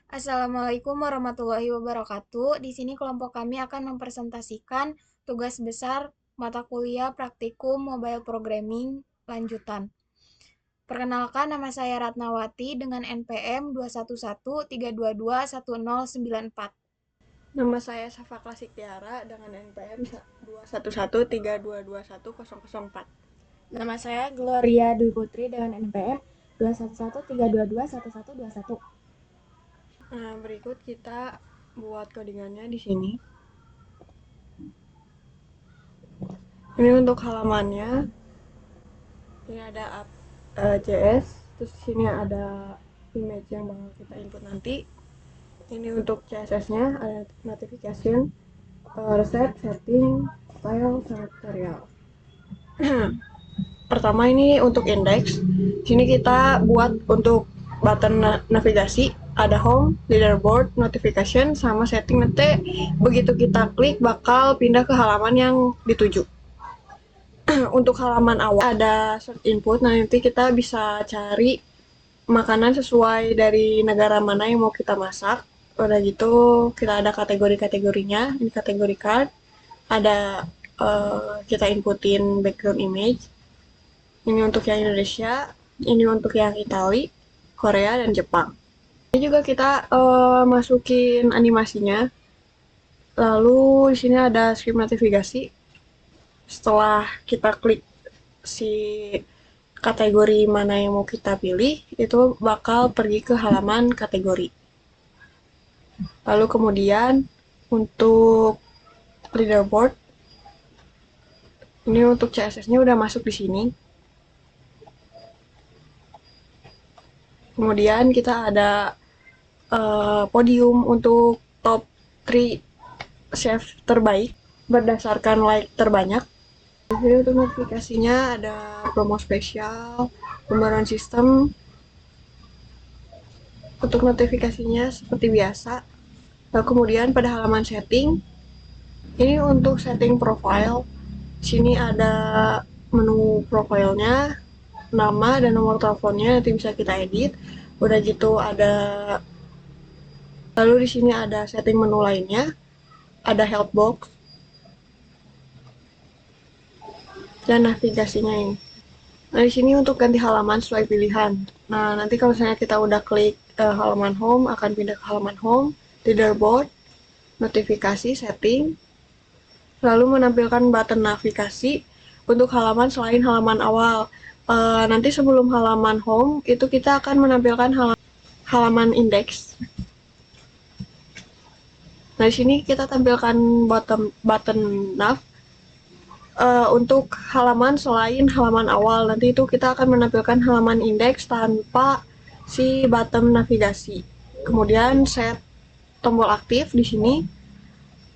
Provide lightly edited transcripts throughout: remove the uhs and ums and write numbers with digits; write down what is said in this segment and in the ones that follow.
Assalamualaikum warahmatullahi wabarakatuh. Di sini kelompok kami akan mempresentasikan tugas besar mata kuliah praktikum mobile programming lanjutan. Perkenalkan, nama saya Ratnawati dengan NPM 21132211094. Nama saya Safa Klasik Tiara dengan NPM 21132210004. Nama saya Gloria Dwi Putri dengan NPM 21132221121. Nah, berikut kita buat codingannya di sini. Ini untuk halamannya. Ini ada JS, terus di sini ada image yang bakal kita input nanti. Ini untuk CSS-nya ada notification, reset, setting, file, sama tutorial. Pertama ini untuk index. Sini kita buat untuk button navigasi, ada home, leaderboard, notification, sama setting. Nanti begitu kita klik bakal pindah ke halaman yang dituju. Untuk halaman awal ada search input. Nah, nanti kita bisa cari makanan sesuai dari negara mana yang mau kita masak. Udah gitu kita ada kategori-kategorinya. Ini kategori card. Ada kita inputin background image. Ini untuk yang Indonesia, ini untuk yang Itali, Korea, dan Jepang. Ini juga kita masukin animasinya. Lalu di sini ada script notifikasi. Setelah kita klik si kategori mana yang mau kita pilih, itu bakal pergi ke halaman kategori. Lalu kemudian untuk leaderboard, ini untuk CSS-nya udah masuk di sini. Kemudian kita ada podium untuk top 3 chef terbaik berdasarkan like terbanyak. Jadi untuk notifikasinya ada promo spesial, pembaruan sistem. Untuk notifikasinya seperti biasa. Lalu kemudian pada halaman setting, ini untuk setting profile. Sini ada menu profilnya, nama dan nomor teleponnya, nanti bisa kita edit. Udah gitu ada, lalu di sini ada setting menu lainnya, ada help box dan navigasinya ini. Nah, di sini untuk ganti halaman sesuai pilihan. Nah, nanti kalau misalnya kita udah klik halaman home, akan pindah ke halaman home, leaderboard, notifikasi, setting, lalu menampilkan button navigasi untuk halaman selain halaman awal. Nanti sebelum halaman home, itu kita akan menampilkan halaman index. Nah, di sini kita tampilkan button nav. Untuk halaman selain halaman awal, nanti itu kita akan menampilkan halaman indeks tanpa si button navigasi. Kemudian set tombol aktif di sini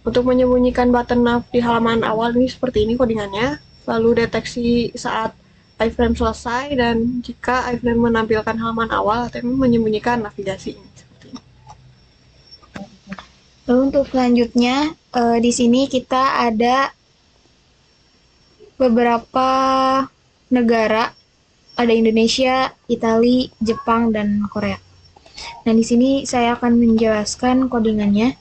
untuk menyembunyikan button nav di halaman awal. Ini seperti ini codingannya. Lalu deteksi saat iframe selesai, dan jika iframe menampilkan halaman awal atau menyembunyikan navigasi. Lalu untuk selanjutnya, di sini kita ada beberapa negara, ada Indonesia, Italia, Jepang, dan Korea. Nah, di sini saya akan menjelaskan codingannya.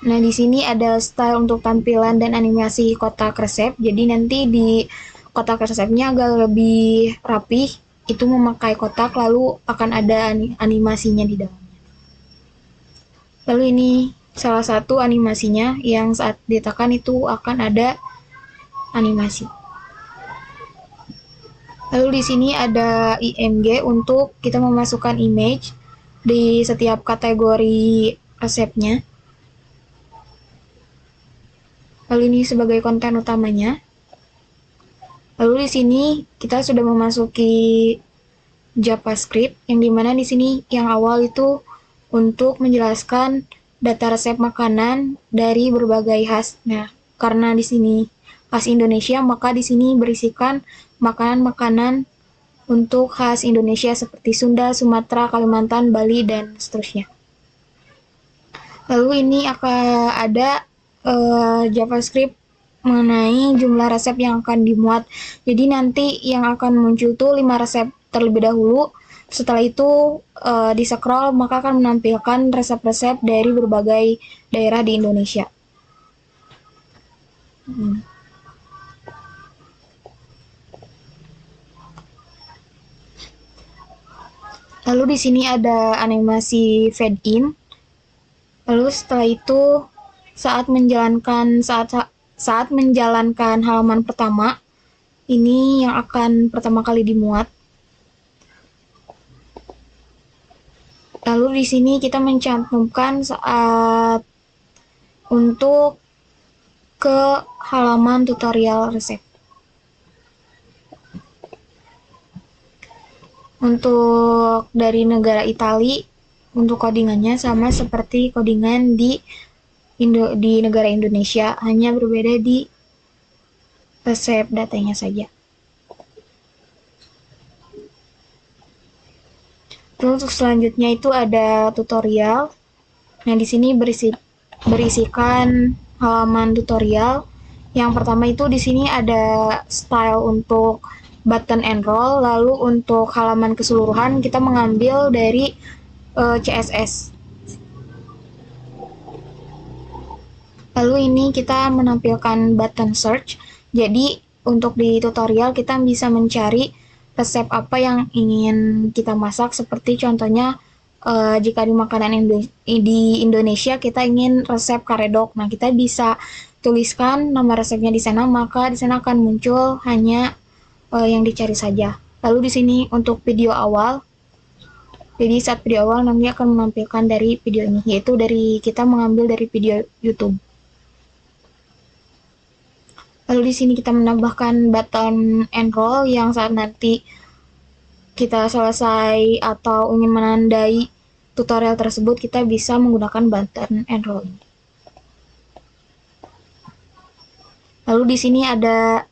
Nah, di sini ada style untuk tampilan dan animasi kotak resep. Jadi nanti di kotak resepnya agak lebih rapih, itu memakai kotak, lalu akan ada animasinya di dalamnya. Lalu ini salah satu animasinya yang saat ditekan itu akan ada animasi. Lalu di sini ada IMG untuk kita memasukkan image di setiap kategori resepnya. Lalu ini sebagai konten utamanya. Lalu di sini kita sudah memasuki JavaScript, yang dimana di sini yang awal itu untuk menjelaskan data resep makanan dari berbagai khas. Nah, karena di sini khas Indonesia, maka di sini berisikan makanan-makanan untuk khas Indonesia seperti Sunda, Sumatera, Kalimantan, Bali, dan seterusnya. Lalu ini akan ada JavaScript mengenai jumlah resep yang akan dimuat. Jadi nanti yang akan muncul tuh 5 resep terlebih dahulu, Setelah itu di scroll maka akan menampilkan resep-resep dari berbagai daerah di Indonesia. Lalu di sini ada animasi fade in. Lalu setelah itu saat menjalankan halaman pertama, ini yang akan pertama kali dimuat. Lalu di sini kita mencantumkan saat untuk ke halaman tutorial resep. Untuk dari negara Itali, untuk codingannya sama seperti codingan di negara Indonesia, hanya berbeda di resep datanya saja. Terus untuk selanjutnya itu ada tutorial. Nah, di sini berisikan halaman tutorial. Yang pertama itu di sini ada style untuk button and roll, lalu untuk halaman keseluruhan kita mengambil dari CSS. Lalu ini kita menampilkan button search. Jadi untuk di tutorial kita bisa mencari resep apa yang ingin kita masak, seperti contohnya jika di makanan di Indonesia kita ingin resep karedok. Nah, kita bisa tuliskan nama resepnya di sana, maka di sana akan muncul hanya yang dicari saja. Lalu di sini untuk video awal. Jadi saat video awal nanti akan menampilkan dari video ini, yaitu dari kita mengambil dari video YouTube. Lalu di sini kita menambahkan button and roll yang saat nanti kita selesai atau ingin menandai tutorial tersebut, kita bisa menggunakan button and roll ini. Lalu di sini ada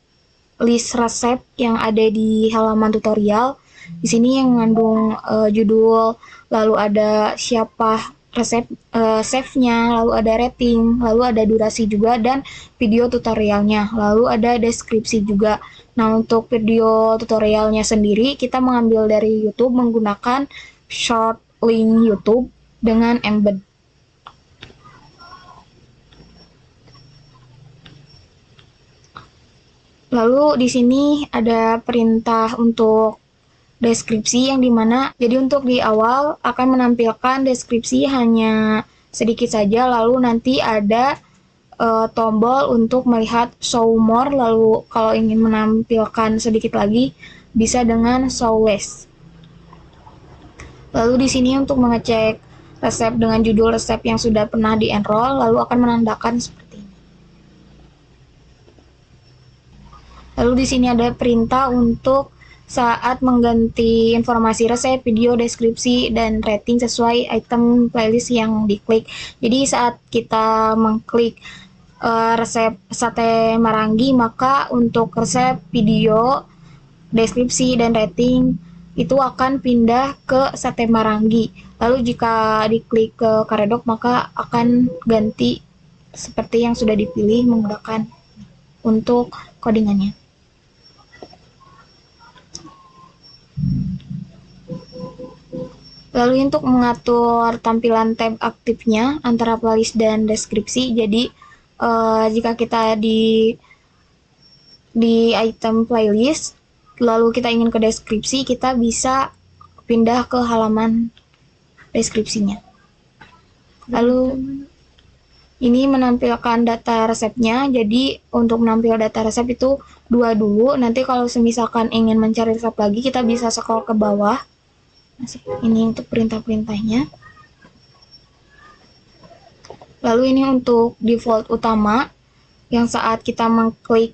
list resep yang ada di halaman tutorial. Di sini yang mengandung judul, lalu ada siapa resep chefnya, lalu ada rating, lalu ada durasi juga, dan video tutorialnya, lalu ada deskripsi juga. Nah, untuk video tutorialnya sendiri kita mengambil dari YouTube menggunakan short link YouTube dengan embed. Lalu di sini ada perintah untuk deskripsi yang dimana jadi untuk di awal akan menampilkan deskripsi hanya sedikit saja, lalu nanti ada tombol untuk melihat show more, lalu kalau ingin menampilkan sedikit lagi bisa dengan show less. Lalu di sini untuk mengecek resep dengan judul resep yang sudah pernah di-enroll, lalu akan menandakan seperti ini. Lalu di sini ada perintah untuk saat mengganti informasi resep, video, deskripsi, dan rating sesuai item playlist yang diklik. Jadi saat kita mengklik resep sate Marangi, maka untuk resep, video, deskripsi, dan rating itu akan pindah ke sate Marangi. Lalu jika diklik ke karedok maka akan ganti seperti yang sudah dipilih menggunakan untuk codingannya. Lalu untuk mengatur tampilan tab aktifnya antara playlist dan deskripsi, jadi jika kita di item playlist, lalu kita ingin ke deskripsi, kita bisa pindah ke halaman deskripsinya. Lalu ini menampilkan data resepnya, jadi untuk menampilkan data resep itu 2 dulu, nanti kalau misalkan ingin mencari resep lagi kita bisa scroll ke bawah. Ini untuk perintah-perintahnya. Lalu ini untuk default utama, yang saat kita mengklik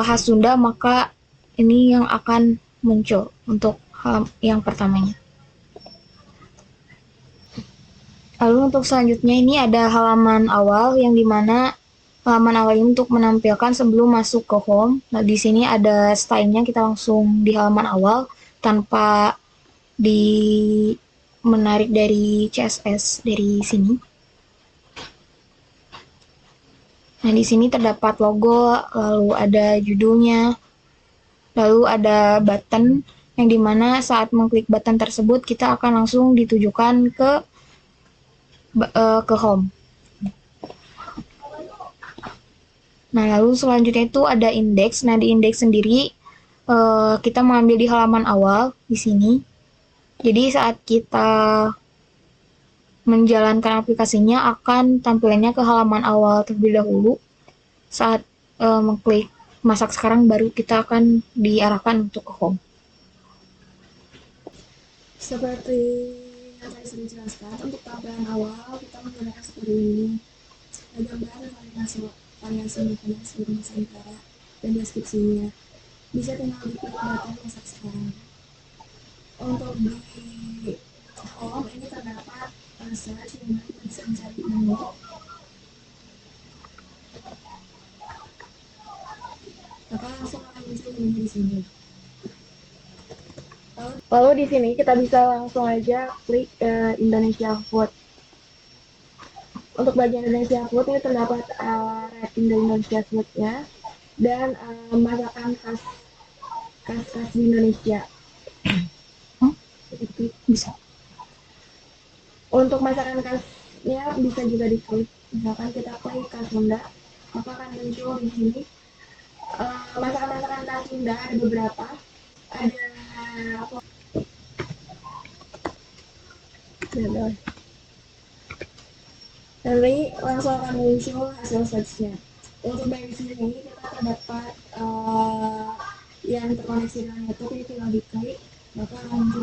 khas Sunda maka ini yang akan muncul untuk yang pertamanya. Lalu untuk selanjutnya ini ada halaman awal, yang dimana halaman awal ini untuk menampilkan sebelum masuk ke home. Nah, di sini ada stylenya, kita langsung di halaman awal tanpa menarik dari CSS dari sini. Nah, di sini terdapat logo, lalu ada judulnya, lalu ada button yang dimana saat mengklik button tersebut kita akan langsung ditujukan ke home. Nah, lalu selanjutnya itu ada indeks. Nah, di indeks sendiri kita mengambil di halaman awal di sini. Jadi saat kita menjalankan aplikasinya akan tampilannya ke halaman awal terlebih dahulu. Saat mengklik masak sekarang baru kita akan diarahkan untuk ke home. Seperti yang tadi sudah dijelaskan, untuk tampilan awal kita menggunakan seperti ini. Ada gambar dan variasi makanan seluruh Nusantara dan deskripsinya. Bisa tinggal diklik button masak sekarang. Untuk di home ini terdapat search yang mana kita bisa mencari menu. Maka langsung akan muncul menu di sini. Lalu di sini kita bisa langsung aja klik Indonesia Food. Untuk bagian Indonesia Food ini terdapat rating dari Indonesia Food-nya dan masakan khas di Indonesia. Itu Bisa. untuk masakan khasnya bisa juga diklik. Misalkan kita klik khas Sunda, maka akan muncul di sini masakan-masakan khas Sunda ada beberapa. Ada nanti langsung akan muncul hasil search-nya. Untuk bagian sini kita terdapat yang terkoneksi dengan YouTube, ini tinggal diklik maka akan muncul.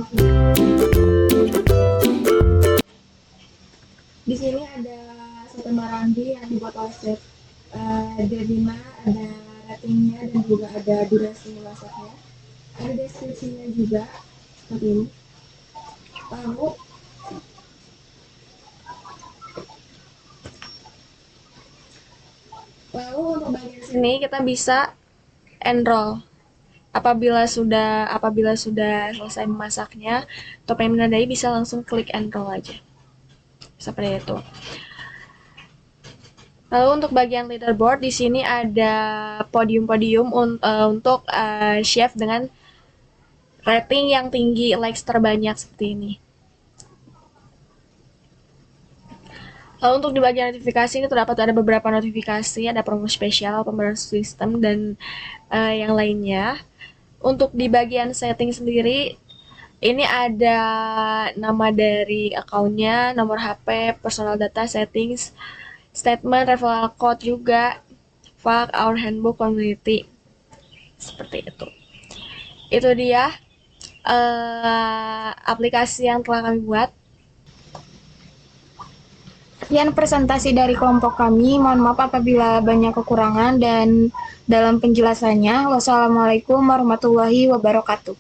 Di sini ada soto marangi yang dibuat oleh chef Devina, ada ratingnya dan juga ada durasi masaknya, ada deskripsinya juga seperti ini. Lalu untuk bagian sini kita bisa enroll. Apabila sudah selesai memasaknya atau pengen menandai, bisa langsung klik enroll aja. Seperti itu. Lalu untuk bagian leaderboard di sini ada podium-podium untuk chef dengan rating yang tinggi, likes terbanyak seperti ini. Lalu untuk di bagian notifikasi ini terdapat ada beberapa notifikasi, ada promo spesial, pembaruan sistem, dan yang lainnya. Untuk di bagian setting sendiri, ini ada nama dari akunnya, nomor HP, personal data, settings, statement, referral code juga, FAQ, our handbook, community. Seperti itu. Itu dia aplikasi yang telah kami buat. Sekian presentasi dari kelompok kami. Mohon maaf apabila banyak kekurangan dan dalam penjelasannya. Wassalamualaikum warahmatullahi wabarakatuh.